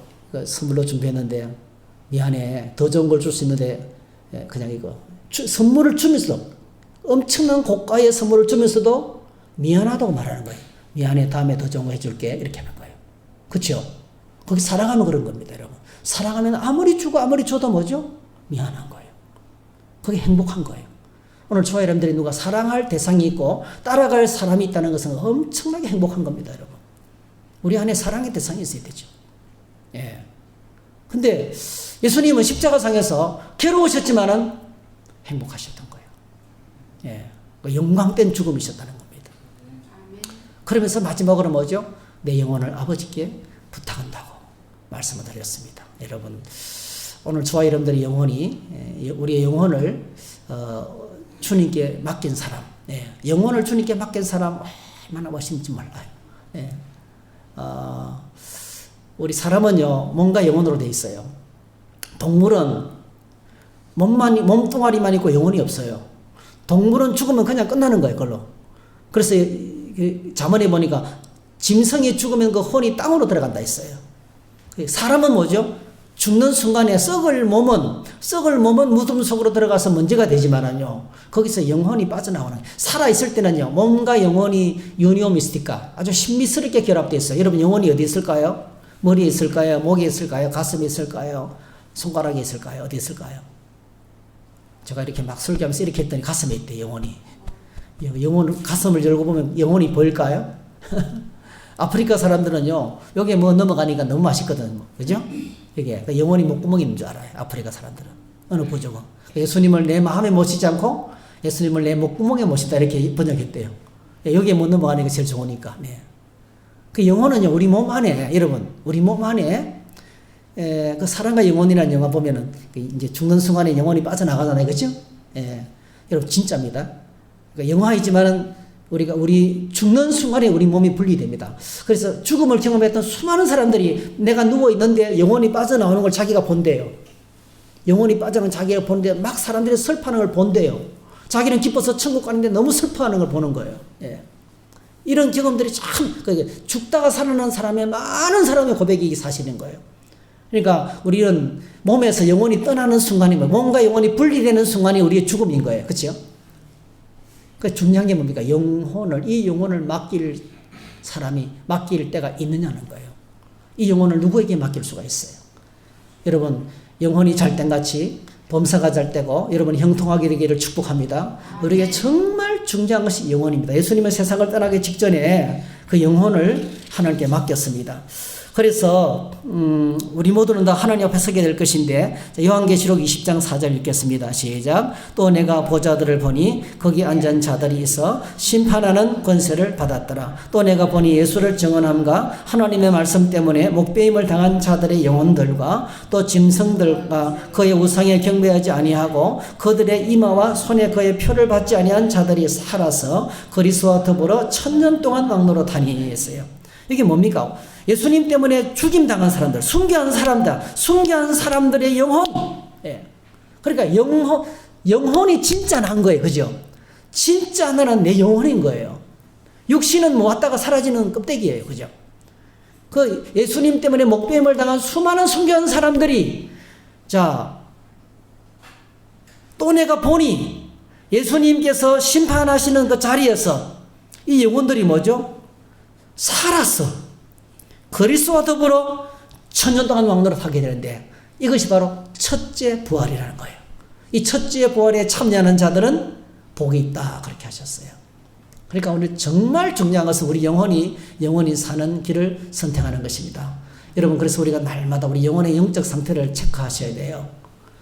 [SPEAKER 1] 선물로 준비했는데 미안해. 더 좋은 걸 줄 수 있는데 그냥 이거. 선물을 주면서도, 엄청난 고가의 선물을 주면서도 미안하다고 말하는 거예요. 미안해. 다음에 더 좋은 거 해줄게. 이렇게 하는 거예요. 그렇죠? 거기 사랑하면 그런 겁니다, 여러분. 사랑하면 아무리 주고 아무리 줘도 뭐죠? 미안한 거예요. 그게 행복한 거예요. 오늘 저와 여러분들이 누가 사랑할 대상이 있고 따라갈 사람이 있다는 것은 엄청나게 행복한 겁니다, 여러분. 우리 안에 사랑의 대상이 있어야 되죠. 예. 근데 예수님은 십자가상에서 괴로우셨지만은 행복하셨던 거예요. 예. 영광된 죽음이셨다는 겁니다. 그러면서 마지막으로 뭐죠? 내 영혼을 아버지께 부탁한다고 말씀을 드렸습니다. 여러분, 오늘 저와 여러분들의 영혼이, 우리의 영혼을 주님께 맡긴 사람, 영혼을 주님께 맡긴 사람 얼마나 멋있는지 몰라요. 우리 사람은요, 몸과 영혼으로 되어 있어요. 동물은 몸뚱아리만 있고 영혼이 없어요. 동물은 죽으면 그냥 끝나는 거예요, 그걸로. 그래서 잠언에 보니까 짐승이 죽으면 그 혼이 땅으로 들어간다 했어요. 사람은 뭐죠? 죽는 순간에 썩을 몸은 무덤 속으로 들어가서 먼지가 되지만은요, 거기서 영혼이 빠져나오는, 살아있을 때는요, 몸과 영혼이 유니오 미스티카, 아주 신비스럽게 결합되어 있어요. 여러분, 영혼이 어디 있을까요? 머리에 있을까요? 목에 있을까요? 가슴에 있을까요? 손가락에 있을까요? 어디 있을까요? 제가 이렇게 막 설교하면서 이렇게 했더니 가슴에 있대, 영혼이. 영혼, 가슴을 열고 보면 영혼이 보일까요? 아프리카 사람들은요, 여기에 뭐 넘어가니까 너무 맛있거든. 그죠? 이게 영혼이 목구멍이 있는 줄 알아요. 아프리카 사람들은. 어느 부족은. 예수님을 내 마음에 모시지 않고 예수님을 내 목구멍에 모신다. 이렇게 번역했대요. 여기에 못 넘어가는 게 제일 좋으니까. 네. 그 영혼은요, 우리 몸 안에, 여러분, 우리 몸 안에, 그 사랑과 영혼이라는 영화 보면은, 이제 죽는 순간에 영혼이 빠져나가잖아요. 그죠? 여러분, 진짜입니다. 그러니까 영화이지만은, 우리 죽는 순간에 우리 몸이 분리됩니다. 그래서 죽음을 경험했던 수많은 사람들이 내가 누워있는데 영혼이 빠져나오는 걸 자기가 본대요. 영혼이 빠져나오는 자기가 본데 막 사람들이 슬퍼하는 걸 본대요. 자기는 기뻐서 천국 가는데 너무 슬퍼하는 걸 보는 거예요. 예. 이런 경험들이 참 죽다가 살아난 사람의 많은 사람의 고백이 사실인 거예요. 그러니까 우리는 몸에서 영혼이 떠나는 순간이 몸과 영혼이 분리되는 순간이 우리의 죽음인 거예요. 그렇죠? 그 중요한 게 뭡니까? 이 영혼을 맡길 사람이 맡길 때가 있느냐는 거예요. 이 영혼을 누구에게 맡길 수가 있어요? 여러분, 영혼이 잘 땐 같이 범사가 잘 되고 여러분이 형통하게 되기를 축복합니다. 우리에게 정말 중요한 것이 영혼입니다. 예수님은 세상을 떠나기 직전에 그 영혼을 하나님께 맡겼습니다. 그래서 우리 모두는 다 하나님 앞에 서게 될 것인데 요한계시록 20장 4절 읽겠습니다. 시작. 또 내가 보좌들을 보니 거기 앉은 자들이 있어 심판하는 권세를 받았더라. 또 내가 보니 예수를 증언함과 하나님의 말씀 때문에 목배임을 당한 자들의 영혼들과 또 짐승들과 그의 우상에 경배하지 아니하고 그들의 이마와 손에 그의 표를 받지 아니한 자들이 살아서 그리스도와 더불어 1000년 동안 왕노로 다니었어요. 이게 뭡니까? 예수님 때문에 죽임당한 사람들, 순교한 사람들의 영혼. 예. 그러니까 영혼이 진짜 난 거예요. 그죠? 진짜 나는 내 영혼인 거예요. 육신은 뭐 왔다가 사라지는 껍데기예요. 그죠? 그 예수님 때문에 목배임을 당한 수많은 순교한 사람들이 또 내가 보니 예수님께서 심판하시는 그 자리에서 이 영혼들이 뭐죠? 살았어. 그리스도와 더불어 1000년 동안 왕노릇 하게 되는데 이것이 바로 첫째 부활이라는 거예요. 이 첫째 부활에 참여하는 자들은 복이 있다 그렇게 하셨어요. 그러니까 오늘 정말 중요한 것은 우리 영혼이 사는 길을 선택하는 것입니다. 여러분, 그래서 우리가 날마다 우리 영혼의 영적 상태를 체크하셔야 돼요.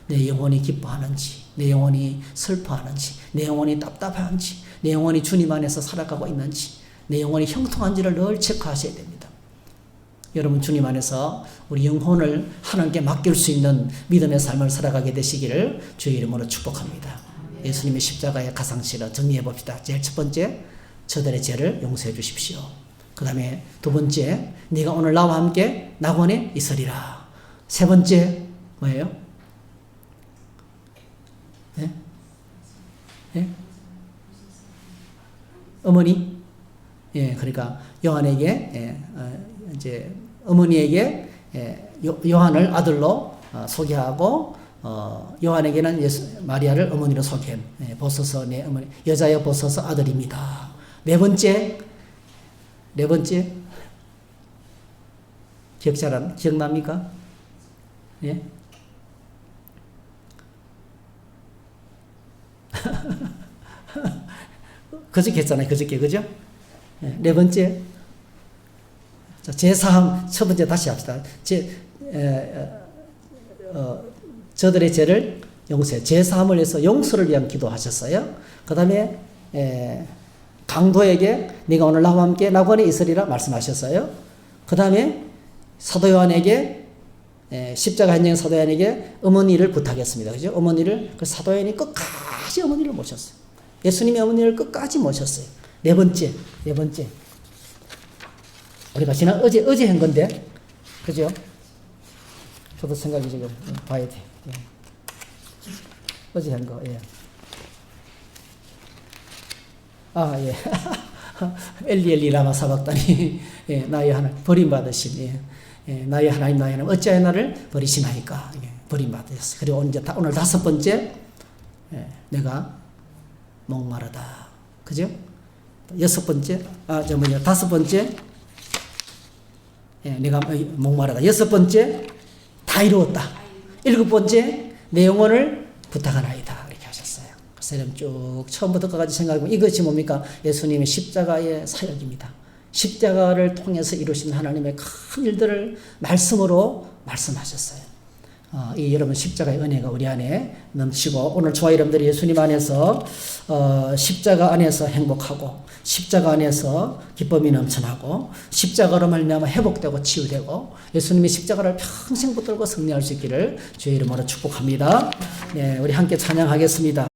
[SPEAKER 1] 내 영혼이 기뻐하는지, 내 영혼이 슬퍼하는지, 내 영혼이 답답한지, 내 영혼이 주님 안에서 살아가고 있는지, 내 영혼이 형통한지를 늘 체크하셔야 됩니다. 여러분, 주님 안에서 우리 영혼을 하나님께 맡길 수 있는 믿음의 삶을 살아가게 되시기를 주의 이름으로 축복합니다. 예수님의 십자가의 가상실을 정리해 봅시다. 제일 첫 번째, 저들의 죄를 용서해 주십시오. 그 다음에 두 번째, 네가 오늘 나와 함께 낙원에 있으리라. 세 번째 뭐예요? 예? 예? 어머니? 예, 그러니까 요한에게 이제 어머니에게 요한을 아들로 소개하고 요한에게는 마리아를 어머니로 소개한 보소서 내 어머니 여자여 보소서 아들입니다. 네 번째 기억납니까? 예? 그저께 했잖아요. 그저께 그죠? 네 번째 제사함 첫 번째 다시 합시다. 저들의 죄를 용서해. 제사함을 해서 용서를 위한 기도하셨어요. 그 다음에 강도에게 네가 오늘 나와 함께 낙원에 있으리라 말씀하셨어요. 그 다음에 사도 요한에게 십자가 현장 사도 요한에게 어머니를 부탁했습니다. 그죠? 어머니를 그 사도 요한이 끝까지 어머니를 모셨어요. 예수님의 어머니를 끝까지 모셨어요. 네 번째 우리가 지난 어제 한 건데, 그죠? 저도 생각이 지금 봐야 돼. 예. 어제 한 거, 예. 예. 엘리 라마 사박다니, 예, 나의 하나님 버림받으신, 나의 하나님 어찌하여 나를 버리시나이까, 버림받으셨어요. 그리고 오늘 다섯 번째, 내가 목마르다, 그죠? 다섯 번째, 내가 목마르다. 여섯 번째, 다 이루었다. 일곱 번째, 내 영혼을 부탁하나이다. 이렇게 하셨어요. 그래서 쭉 처음부터 끝까지 생각해보면 이것이 뭡니까? 예수님의 십자가의 사역입니다. 십자가를 통해서 이루신 하나님의 큰 일들을 말씀으로 말씀하셨어요. 이 여러분 십자가의 은혜가 우리 안에 넘치고 오늘 저와 여러분들이 예수님 안에서 십자가 안에서 행복하고 십자가 안에서 기쁨이 넘쳐나고 십자가로 말미암아 회복되고 치유되고 예수님의 십자가를 평생 붙들고 승리할 수 있기를 주의 이름으로 축복합니다. 네, 우리 함께 찬양하겠습니다.